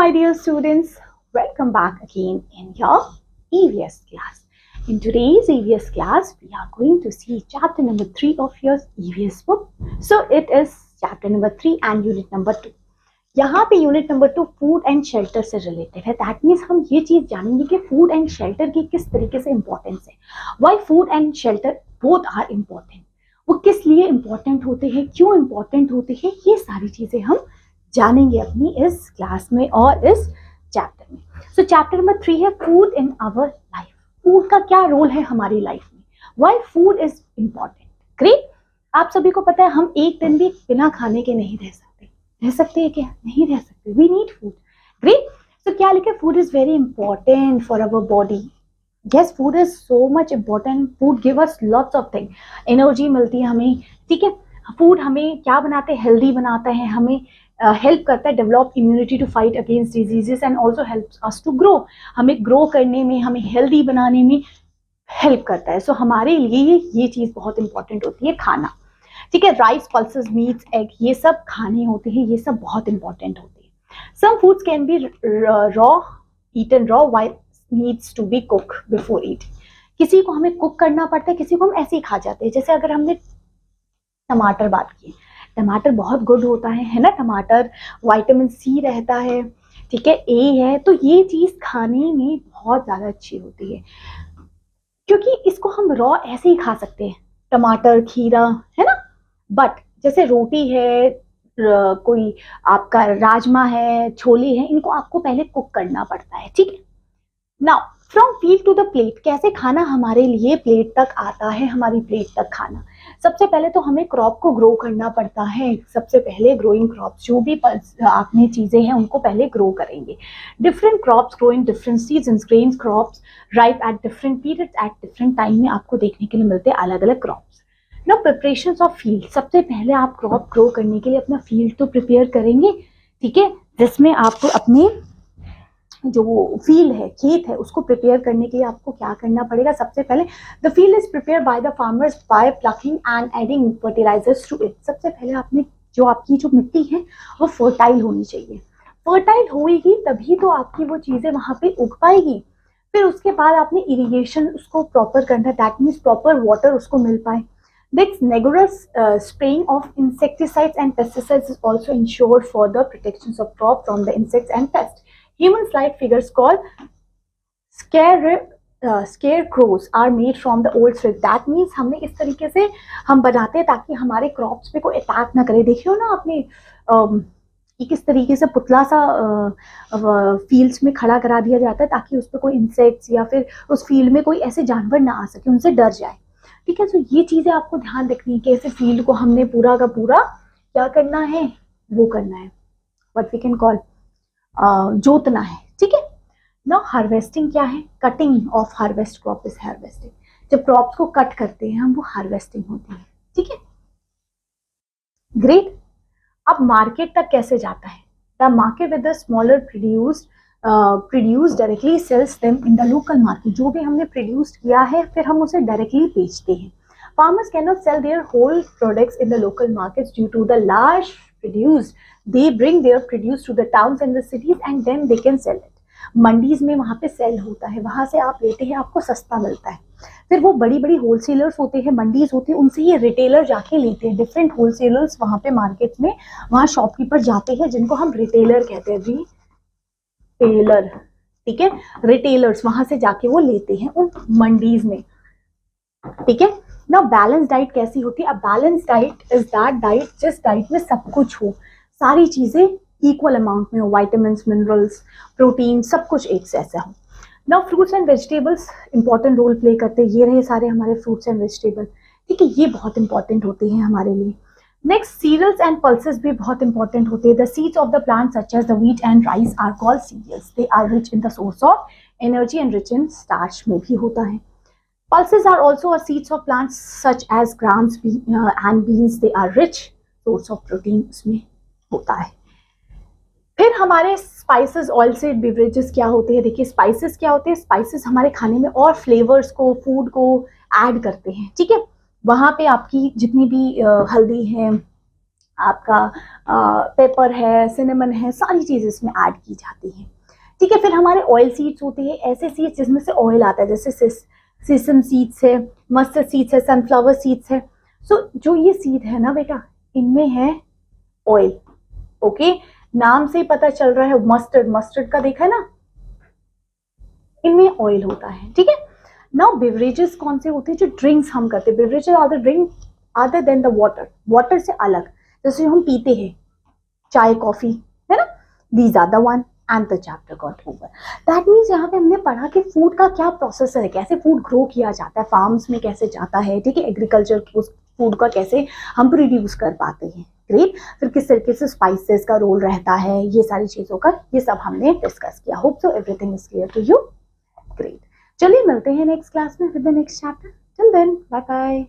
my dear students, welcome back again in your EVS class. In today's EVS class, we are going to see chapter number 3 of your EVS book. So it is chapter number 3 and unit number 2. यहाँ पे unit number 2 food and shelter से related है. That means हम ये चीज जानेंगे कि food and shelter की किस तरीके से इंपॉर्टेंस है. Why food and shelter both are important. वो किस लिए इम्पोर्टेंट होते हैं, क्यों इम्पोर्टेंट होते हैं, ये सारी चीजें हम जानेंगे अपनी इस क्लास में और इस चैप्टर में. सो चैप्टर नंबर 3 है food in our life. Food का क्या रोल है हमारी लाइफ में, why food is important. Great. आप सभी को पता है हम एक दिन भी बिना खाने के नहीं रह सकते हैं क्या? नहीं रह सकते. We need food. Great. So क्या लिखे, food is very important for our body. Yes, food is so much important. Food give us lots of thing. Energy मिलती है हमें. ठीक है, फूड हमें क्या बनाते हैं, हेल्दी बनाता है, हमें हेल्प करता है develop immunity to fight against diseases and also helps us to grow. हमें ग्रो करने में, हमें हेल्दी बनाने में हेल्प करता है. सो हमारे लिए ये चीज़ बहुत इंपॉर्टेंट होती है, खाना. ठीक है, राइस, पल्सेस, मीट्स, एग, ये सब खाने होते हैं, ये सब बहुत इंपॉर्टेंट होते हैं. Some foods can be raw, eaten raw, while needs to be cook before eating. किसी को हमें कुक करना पड़ता है, किसी को हम ऐसे ही खा जाते हैं. जैसे अगर हमने टमाटर बात की, टमाटर बहुत गुड होता है ना. टमाटर विटामिन सी रहता है, ठीक है, ए है, तो ये चीज खाने में बहुत ज्यादा अच्छी होती है क्योंकि इसको हम रॉ ऐसे ही खा सकते हैं. टमाटर, खीरा, है ना. बट जैसे रोटी है, कोई आपका राजमा है, छोले है, इनको आपको पहले कुक करना पड़ता है. ठीक है. Now from field to the plate, कैसे खाना हमारे लिए प्लेट तक आता है, हमारी प्लेट तक खाना. सबसे पहले तो हमें क्रॉप को ग्रो करना पड़ता है. सबसे पहले ग्रोइंग क्रॉप्स, जो भी आपने चीजें हैं उनको पहले ग्रो करेंगे. Different crops grow in different seasons. Grain crops ripe at different periods at different time में आपको देखने के लिए मिलते हैं अलग अलग crops. Now preparations of field, सबसे पहले आप क्रॉप ग्रो करने के लिए अपना फील्ड तो प्रिपेयर करेंगे. ठीक है, जिसमें आपको अपने जो फील्ड है, खेत है, उसको प्रिपेयर करने के लिए आपको क्या करना पड़ेगा. सबसे पहले the field is prepare by the farmers by plucking and adding fertilisers to it. सबसे पहले आपने जो आपकी जो मिट्टी है वो फर्टाइल होनी चाहिए. फर्टाइल होगी तभी तो आपकी वो चीजें वहां पे उग पाएगी. फिर उसके बाद आपने इरिगेशन उसको प्रॉपर करना है. दैट मीन्स प्रॉपर वाटर उसको मिल पाए. Next, rigorous spraying of insecticides and pesticides is also ensured for the protections of crop from the insects and pests. Human-like figures called scarecrows are made from the old thread. That means हमने इस तरीके से हम बनाते हैं ताकि हमारे crops पे कोई अटैक ना करे. देखियो ना आपने किस तरीके से पुतला सा फील्ड्स में खड़ा करा दिया जाता है ताकि उस पर कोई इंसेक्ट्स या फिर उस फील्ड में कोई ऐसे जानवर ना आ सके, उनसे डर जाए. ठीक है, तो ये चीजें आपको ध्यान रखनी है कि ऐसे फील्ड को हमने पूरा का पूरा क्या करना है, वो करना है, व्हाट वी कैन कॉल जोतना है. ठीक है. नाउ हार्वेस्टिंग क्या है, cutting of harvest crop is harvesting. जब क्रॉप्स को कट करते हैं हम, वो हार्वेस्टिंग होती है. ठीक है. ग्रेट. अब मार्केट तक कैसे जाता है. The market with the smaller produce directly sells them in the local market. जो भी हमने प्रोड्यूस किया है फिर हम उसे डायरेक्टली बेचते हैं. Farmers can not sell their whole products in the local markets due to the large produce. They bring their produce to the towns and the cities and then they can sell it. मंडीज में वहां पे cell होता है, वहां से आप लेते हैं, आपको सस्ता मिलता है. फिर वो बड़ी बड़ी होलसेलर्स होते हैं, मंडीज होती है, उनसे ये रिटेलर जाके लेते हैं. डिफरेंट होलसेलर्स वहां पे मार्केट में, वहां शॉपकीपर जाते हैं जिनको हम रिटेलर कहते हैं. रिटेलर. ठीक है, रिटेलर्स वहां से जाके वो लेते हैं उन मंडीज में. ठीक है. ना बैलेंस डाइट कैसी होती है. अब balance diet is that diet जिस डाइट में सब कुछ हो, सारी चीजें इक्वल अमाउंट में हो, विटामिन्स, मिनरल्स, प्रोटीन, सब कुछ एक जैसा हो. Now fruits and vegetables important role play करते हैं. ये रहे सारे हमारे फ्रूट्स एंड वेजिटेबल. ठीक है, ये बहुत इंपॉर्टेंट होते हैं हमारे लिए. नेक्स्ट, सीरियल्स एंड पल्सेस भी बहुत इंपॉर्टेंट होते हैं. The seeds of the plant such as the wheat and rice are called cereals. They are rich in the source of energy and rich in starch में भी होता है. Pulses are also a seeds of plants such as grams and beans. They are rich source of protein उसमें होता है. फिर हमारे spices, oil seed beverages क्या होते हैं. देखिए स्पाइसेस क्या होते हैं. स्पाइसेस हमारे खाने में और फ्लेवर्स को, फूड को ऐड करते हैं. ठीक है, वहां पे आपकी जितनी भी हल्दी है, आपका पेपर है, सिनेमन है, सारी चीज़ें इसमें ऐड की जाती हैं। ठीक है, फिर हमारे ऑयल सीड्स होते हैं, ऐसे सीड्स जिसमें से ऑयल आता है, जैसे सेसम सीड्स है, मस्टर्ड सीड्स है, सनफ्लावर सीड्स है। सो जो ये सीड है ना बेटा, इनमें है ऑयल। ओके, नाम से ही पता चल रहा है, मस्टर्ड, मस्टर्ड का देखा है ना, इनमें ऑयल होता है। ठीक है, नाउ बेवरेजेस कौन से होते हैं, जो ड्रिंक्स हम करते हैं, beverages are the drink other than the water, water से अलग, जैसे हम पीते हैं चाय कॉफी, है ना, these are the one and the chapter got over. That means यहाँ पे हमने पढ़ा कि फूड का क्या प्रोसेस है, कैसे फूड ग्रो किया जाता है, फार्म्स में कैसे जाता है, ठीक है, एग्रीकल्चर उस फूड का कैसे हम प्रोड्यूस कर पाते हैं। ग्रेट, फिर किस तरीके से स्पाइसेस का रोल रहता है, ये सारी चीज़ों का, ये सब हमने डिस्कस किया। Hope so everything is clear to you. Great, चलिए मिलते हैं नेक्स्ट क्लास में with the next chapter. Till then, bye bye.